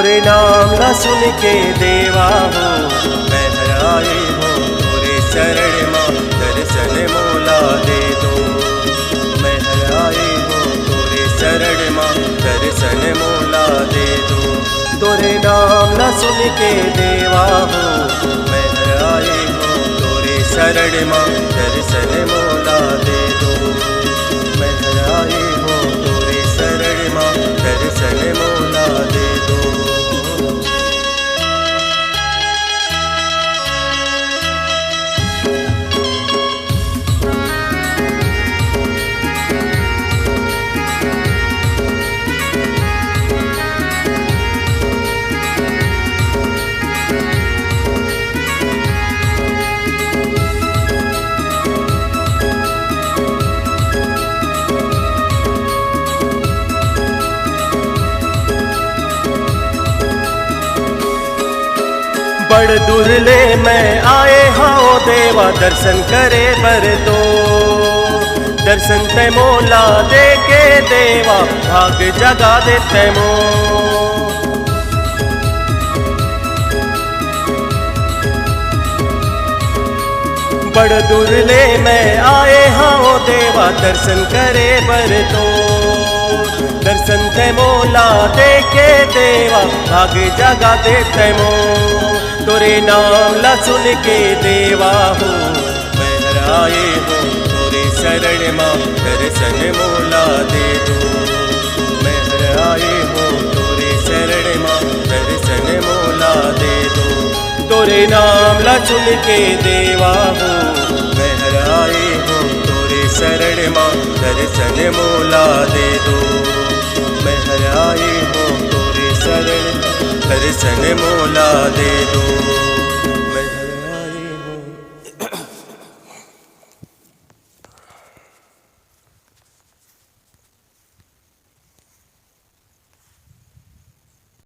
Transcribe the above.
तोरे नाम ला सुन के देवा हो बहराए हो, तोरे शरण माँ दर्शन मोला दे दो। बहराए हो तोरे शरण माँ दर्शन मोला दे दो। तोरे नाम ला सुन के देवा हो बहराए हो, तोरे शरण माँ दर्शन मोला दे दो। बहराए हो तोरे शरण माँ दर्शन मोला दे दो। बड़ दुर्ले मैं आए हाओ देवा, दर्शन करे बर दो। दर्शन ते मोला दे के देवा, भाग जगा दे तैमो। बड़ दुर्ले मैं आए हाओ देवा, दर्शन करे बर दो। दर्शन ते मोला दे के देवा, भाग जगा दे तैमो। तोरे नाम ला सुन के देवा हो बहराए हो, तोरे शरण माँ दर्शन मोला दे दो। बहराए हो तोरे शरण माँ दर्शन मोला दे दो। तोरे नाम ला सुन के देवा हो बहराए हो, तोरे शरण माँ दर्शन मोला दे दो। बहराए हो तोरे शरण दर्शन मोला दे दो।